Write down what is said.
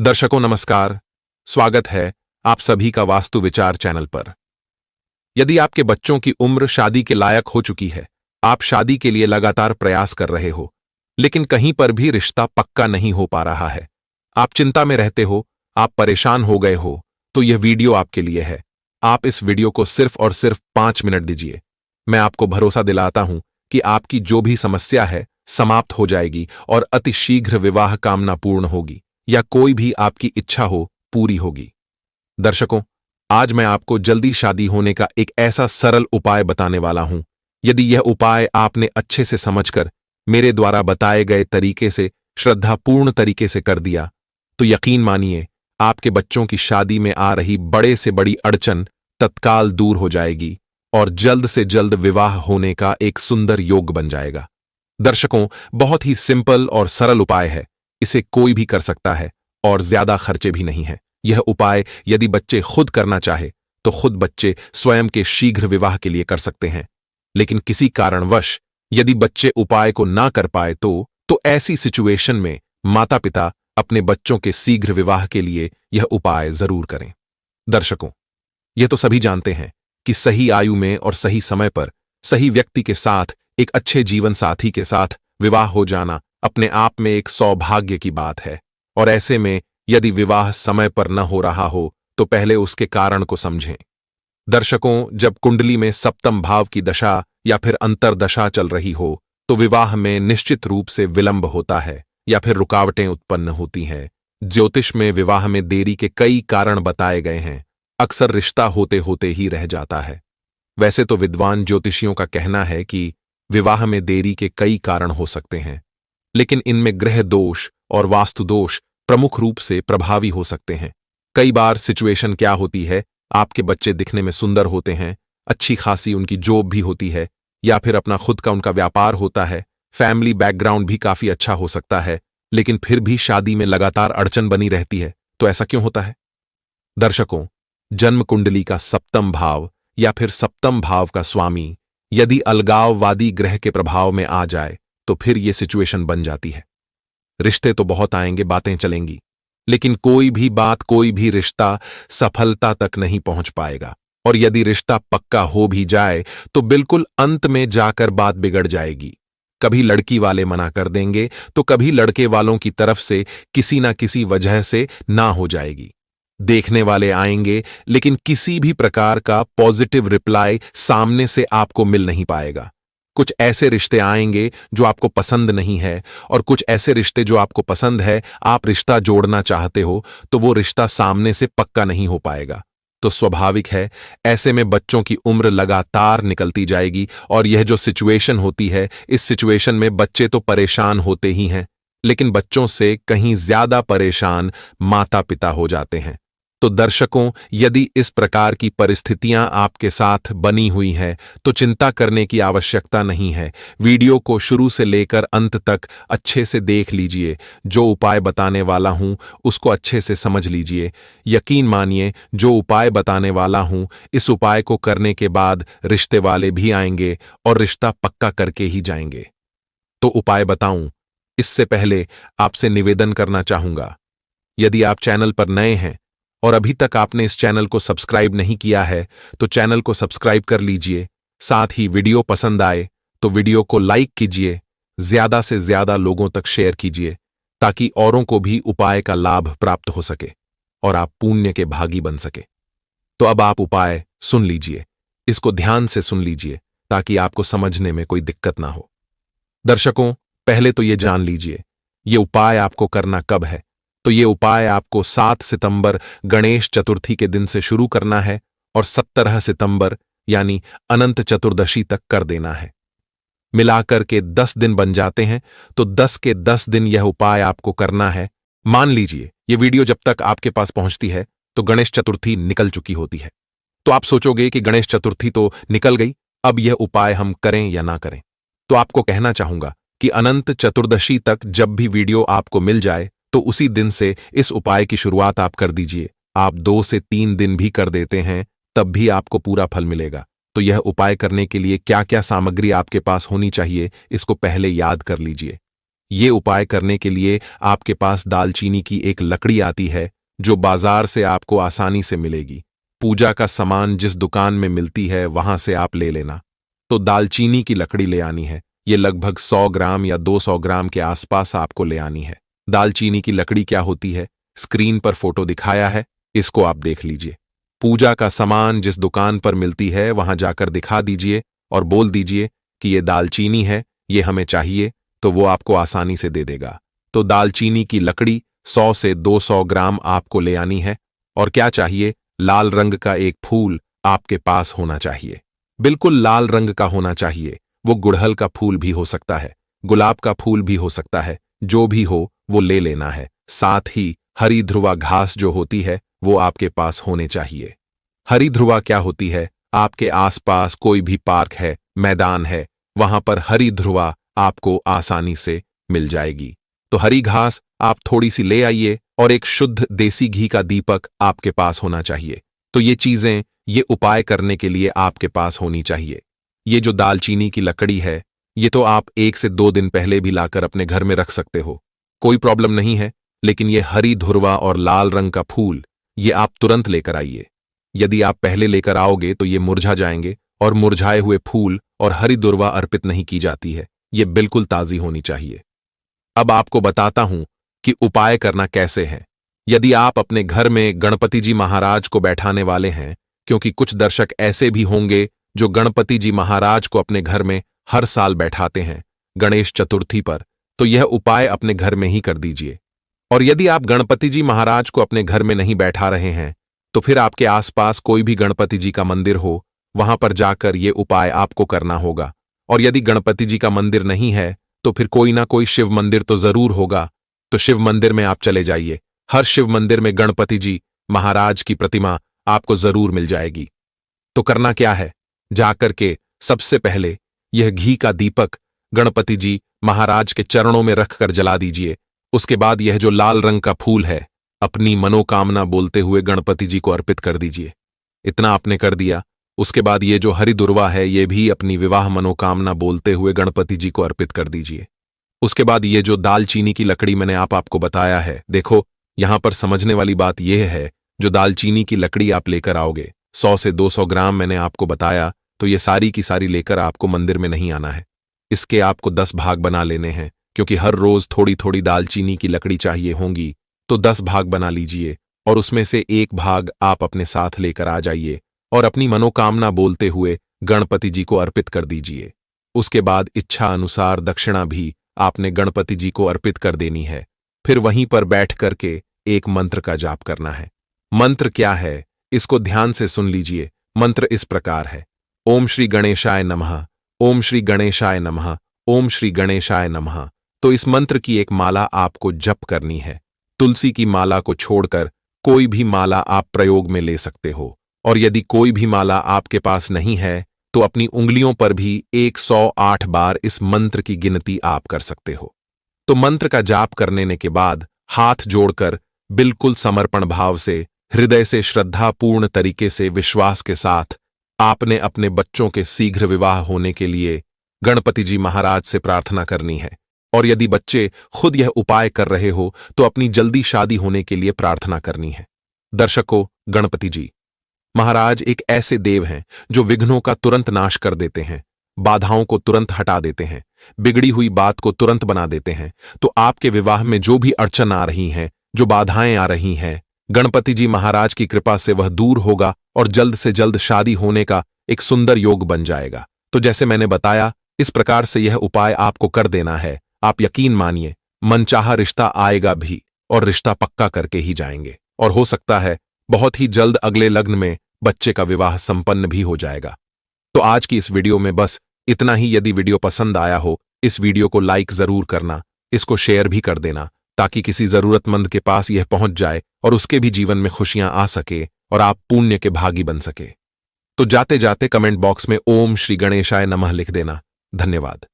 दर्शकों नमस्कार, स्वागत है आप सभी का वास्तु विचार चैनल पर। यदि आपके बच्चों की उम्र शादी के लायक हो चुकी है, आप शादी के लिए लगातार प्रयास कर रहे हो, लेकिन कहीं पर भी रिश्ता पक्का नहीं हो पा रहा है, आप चिंता में रहते हो, आप परेशान हो गए हो, तो यह वीडियो आपके लिए है। आप इस वीडियो को सिर्फ और सिर्फ 5 मिनट दीजिए। मैं आपको भरोसा दिलाता हूं कि आपकी जो भी समस्या है समाप्त हो जाएगी और अतिशीघ्र विवाह कामना पूर्ण होगी, या कोई भी आपकी इच्छा हो पूरी होगी। दर्शकों, आज मैं आपको जल्दी शादी होने का एक ऐसा सरल उपाय बताने वाला हूं। यदि यह उपाय आपने अच्छे से समझकर मेरे द्वारा बताए गए तरीके से श्रद्धापूर्ण तरीके से कर दिया, तो यकीन मानिए आपके बच्चों की शादी में आ रही बड़े से बड़ी अड़चन तत्काल दूर हो जाएगी और जल्द से जल्द विवाह होने का एक सुंदर योग बन जाएगा। दर्शकों, बहुत ही सिंपल और सरल उपाय है, इसे कोई भी कर सकता है और ज्यादा खर्चे भी नहीं है। यह उपाय यदि बच्चे खुद करना चाहे तो खुद बच्चे स्वयं के शीघ्र विवाह के लिए कर सकते हैं, लेकिन किसी कारणवश यदि बच्चे उपाय को ना कर पाए तो ऐसी सिचुएशन में माता पिता अपने बच्चों के शीघ्र विवाह के लिए यह उपाय जरूर करें। दर्शकों, यह तो सभी जानते हैं कि सही आयु में और सही समय पर सही व्यक्ति के साथ एक अच्छे जीवन साथी के साथ विवाह हो जाना अपने आप में एक सौभाग्य की बात है, और ऐसे में यदि विवाह समय पर न हो रहा हो तो पहले उसके कारण को समझें। दर्शकों, जब कुंडली में सप्तम भाव की दशा या फिर अंतर्दशा चल रही हो तो विवाह में निश्चित रूप से विलंब होता है या फिर रुकावटें उत्पन्न होती हैं। ज्योतिष में विवाह में देरी के कई कारण बताए गए हैं, अक्सर रिश्ता होते होते ही रह जाता है। वैसे तो विद्वान ज्योतिषियों का कहना है कि विवाह में देरी के कई कारण हो सकते हैं, लेकिन इनमें ग्रह दोष और वास्तु दोष प्रमुख रूप से प्रभावी हो सकते हैं। कई बार सिचुएशन क्या होती है, आपके बच्चे दिखने में सुंदर होते हैं, अच्छी खासी उनकी जॉब भी होती है, या फिर अपना खुद का उनका व्यापार होता है, फैमिली बैकग्राउंड भी काफी अच्छा हो सकता है, लेकिन फिर भी शादी में लगातार अड़चन बनी रहती है। तो ऐसा क्यों होता है? दर्शकों, जन्म कुंडली का सप्तम भाव या फिर सप्तम भाव का स्वामी यदि अलगाववादी ग्रह के प्रभाव में आ जाए तो फिर यह सिचुएशन बन जाती है। रिश्ते तो बहुत आएंगे, बातें चलेंगी, लेकिन कोई भी बात, कोई भी रिश्ता सफलता तक नहीं पहुंच पाएगा, और यदि रिश्ता पक्का हो भी जाए तो बिल्कुल अंत में जाकर बात बिगड़ जाएगी। कभी लड़की वाले मना कर देंगे तो कभी लड़के वालों की तरफ से किसी ना किसी वजह से ना हो जाएगी। देखने वाले आएंगे लेकिन किसी भी प्रकार का पॉजिटिव रिप्लाई सामने से आपको मिल नहीं पाएगा। कुछ ऐसे रिश्ते आएंगे जो आपको पसंद नहीं है, और कुछ ऐसे रिश्ते जो आपको पसंद है, आप रिश्ता जोड़ना चाहते हो, तो वो रिश्ता सामने से पक्का नहीं हो पाएगा। तो स्वाभाविक है, ऐसे में बच्चों की उम्र लगातार निकलती जाएगी, और यह जो सिचुएशन होती है, इस सिचुएशन में बच्चे तो परेशान होते ही हैं, लेकिन बच्चों से कहीं ज्यादा परेशान माता पिता हो जाते हैं। तो दर्शकों, यदि इस प्रकार की परिस्थितियां आपके साथ बनी हुई हैं तो चिंता करने की आवश्यकता नहीं है। वीडियो को शुरू से लेकर अंत तक अच्छे से देख लीजिए। जो उपाय बताने वाला हूं उसको अच्छे से समझ लीजिए। यकीन मानिए, जो उपाय बताने वाला हूं, इस उपाय को करने के बाद रिश्ते वाले भी आएंगे और रिश्ता पक्का करके ही जाएंगे। तो उपाय बताऊं इससे पहले आपसे निवेदन करना चाहूंगा, यदि आप चैनल पर नए हैं और अभी तक आपने इस चैनल को सब्सक्राइब नहीं किया है तो चैनल को सब्सक्राइब कर लीजिए। साथ ही वीडियो पसंद आए तो वीडियो को लाइक कीजिए, ज्यादा से ज्यादा लोगों तक शेयर कीजिए, ताकि औरों को भी उपाय का लाभ प्राप्त हो सके और आप पुण्य के भागी बन सके। तो अब आप उपाय सुन लीजिए, इसको ध्यान से सुन लीजिए ताकि आपको समझने में कोई दिक्कत ना हो। दर्शकों, पहले तो ये जान लीजिए ये उपाय आपको करना कब है। तो ये उपाय आपको 7 सितंबर गणेश चतुर्थी के दिन से शुरू करना है और 17 सितंबर यानी अनंत चतुर्दशी तक कर देना है। मिलाकर के 10 दिन बन जाते हैं, तो 10 के 10 दिन यह उपाय आपको करना है। मान लीजिए ये वीडियो जब तक आपके पास पहुंचती है तो गणेश चतुर्थी निकल चुकी होती है। तो आप सोचोगे कि गणेश चतुर्थी तो निकल गई, अब यह उपाय हम करें या ना करें। तो आपको कहना चाहूंगा कि अनंत चतुर्दशी तक जब भी वीडियो आपको मिल जाए तो उसी दिन से इस उपाय की शुरुआत आप कर दीजिए। आप 2 से 3 दिन भी कर देते हैं तब भी आपको पूरा फल मिलेगा। तो यह उपाय करने के लिए क्या क्या सामग्री आपके पास होनी चाहिए, इसको पहले याद कर लीजिए। ये उपाय करने के लिए आपके पास दालचीनी की एक लकड़ी आती है जो बाजार से आपको आसानी से मिलेगी। पूजा का सामान जिस दुकान में मिलती है वहां से आप ले लेना। तो दालचीनी की लकड़ी ले आनी है। ये लगभग 100 ग्राम या 200 ग्राम के आसपास आपको ले आनी है। दालचीनी की लकड़ी क्या होती है, स्क्रीन पर फोटो दिखाया है, इसको आप देख लीजिए। पूजा का सामान जिस दुकान पर मिलती है वहां जाकर दिखा दीजिए और बोल दीजिए कि ये दालचीनी है, ये हमें चाहिए, तो वो आपको आसानी से दे देगा। तो दालचीनी की लकड़ी 100 से 200 ग्राम आपको ले आनी है। और क्या चाहिए, लाल रंग का एक फूल आपके पास होना चाहिए। बिल्कुल लाल रंग का होना चाहिए। वो गुड़हल का फूल भी हो सकता है, गुलाब का फूल भी हो सकता है, जो भी हो वो ले लेना है। साथ ही हरी ध्रुवा घास जो होती है वो आपके पास होने चाहिए। हरी ध्रुवा क्या होती है, आपके आसपास कोई भी पार्क है, मैदान है, वहां पर हरी ध्रुवा आपको आसानी से मिल जाएगी। तो हरी घास आप थोड़ी सी ले आइए और एक शुद्ध देसी घी का दीपक आपके पास होना चाहिए। तो ये चीजें, ये उपाय करने के लिए आपके पास होनी चाहिए। ये जो दालचीनी की लकड़ी है, ये तो आप 1 से 2 दिन पहले भी लाकर अपने घर में रख सकते हो, कोई प्रॉब्लम नहीं है। लेकिन ये हरी ध्रुवा और लाल रंग का फूल, ये आप तुरंत लेकर आइए। यदि आप पहले लेकर आओगे तो ये मुरझा जाएंगे, और मुरझाए हुए फूल और हरी ध्रुवा अर्पित नहीं की जाती है, ये बिल्कुल ताजी होनी चाहिए। अब आपको बताता हूं कि उपाय करना कैसे है। यदि आप अपने घर में गणपति जी महाराज को बैठाने वाले हैं, क्योंकि कुछ दर्शक ऐसे भी होंगे जो गणपति जी महाराज को अपने घर में हर साल बैठाते हैं गणेश चतुर्थी पर, तो यह उपाय अपने घर में ही कर दीजिए। और यदि आप गणपति जी महाराज को अपने घर में नहीं बैठा रहे हैं, तो फिर आपके आसपास कोई भी गणपति जी का मंदिर हो, वहां पर जाकर यह उपाय आपको करना होगा। और यदि गणपति जी का मंदिर नहीं है तो फिर कोई ना कोई शिव मंदिर तो जरूर होगा, तो शिव मंदिर में आप चले जाइए। हर शिव मंदिर में गणपति जी महाराज की प्रतिमा आपको जरूर मिल जाएगी। तो करना क्या है, जाकर के सबसे पहले यह घी का दीपक गणपति जी महाराज के चरणों में रखकर जला दीजिए। उसके बाद यह जो लाल रंग का फूल है, अपनी मनोकामना बोलते हुए गणपति जी को अर्पित कर दीजिए। इतना आपने कर दिया। उसके बाद ये जो हरी ध्रुवा है, ये भी अपनी विवाह मनोकामना बोलते हुए गणपति जी को अर्पित कर दीजिए। उसके बाद ये जो दालचीनी की लकड़ी मैंने आपको बताया है, देखो यहां पर समझने वाली बात यह है, जो दालचीनी की लकड़ी आप लेकर आओगे 100 से 200 ग्राम मैंने आपको बताया, तो ये सारी की सारी लेकर आपको मंदिर में नहीं आना है। इसके आपको 10 भाग बना लेने हैं, क्योंकि हर रोज थोड़ी थोड़ी दालचीनी की लकड़ी चाहिए होंगी। तो 10 भाग बना लीजिए और उसमें से एक भाग आप अपने साथ लेकर आ जाइए और अपनी मनोकामना बोलते हुए गणपति जी को अर्पित कर दीजिए। उसके बाद इच्छा अनुसार दक्षिणा भी आपने गणपति जी को अर्पित कर देनी है। फिर वहीं पर बैठ करके एक मंत्र का जाप करना है। मंत्र क्या है, इसको ध्यान से सुन लीजिए। मंत्र इस प्रकार है, ओम श्री गणेशाय नमः, ओम श्री गणेशाय नमः, ओम श्री गणेशाय नमः। तो इस मंत्र की एक माला आपको जप करनी है। तुलसी की माला को छोड़कर कोई भी माला आप प्रयोग में ले सकते हो। और यदि कोई भी माला आपके पास नहीं है तो अपनी उंगलियों पर भी 108 बार इस मंत्र की गिनती आप कर सकते हो। तो मंत्र का जाप करने के बाद हाथ जोड़कर बिल्कुल समर्पण भाव से, हृदय से, श्रद्धापूर्ण तरीके से, विश्वास के साथ आपने अपने बच्चों के शीघ्र विवाह होने के लिए गणपति जी महाराज से प्रार्थना करनी है। और यदि बच्चे खुद यह उपाय कर रहे हो तो अपनी जल्दी शादी होने के लिए प्रार्थना करनी है। दर्शकों, गणपति जी महाराज एक ऐसे देव हैं जो विघ्नों का तुरंत नाश कर देते हैं, बाधाओं को तुरंत हटा देते हैं, बिगड़ी हुई बात को तुरंत बना देते हैं। तो आपके विवाह में जो भी अड़चन आ रही हैं, जो बाधाएं आ रही हैं, गणपति जी महाराज की कृपा से वह दूर होगा और जल्द से जल्द शादी होने का एक सुंदर योग बन जाएगा। तो जैसे मैंने बताया, इस प्रकार से यह उपाय आपको कर देना है। आप यकीन मानिए, मनचाहा रिश्ता आएगा भी और रिश्ता पक्का करके ही जाएंगे। और हो सकता है बहुत ही जल्द अगले लग्न में बच्चे का विवाह संपन्न भी हो जाएगा। तो आज की इस वीडियो में बस इतना ही। यदि वीडियो पसंद आया हो, इस वीडियो को लाइक जरूर करना, इसको शेयर भी कर देना, ताकि किसी जरूरतमंद के पास यह पहुंच जाए और उसके भी जीवन में खुशियां आ सके और आप पुण्य के भागी बन सके। तो जाते जाते कमेंट बॉक्स में ओम श्री गणेशाय नमः लिख देना। धन्यवाद।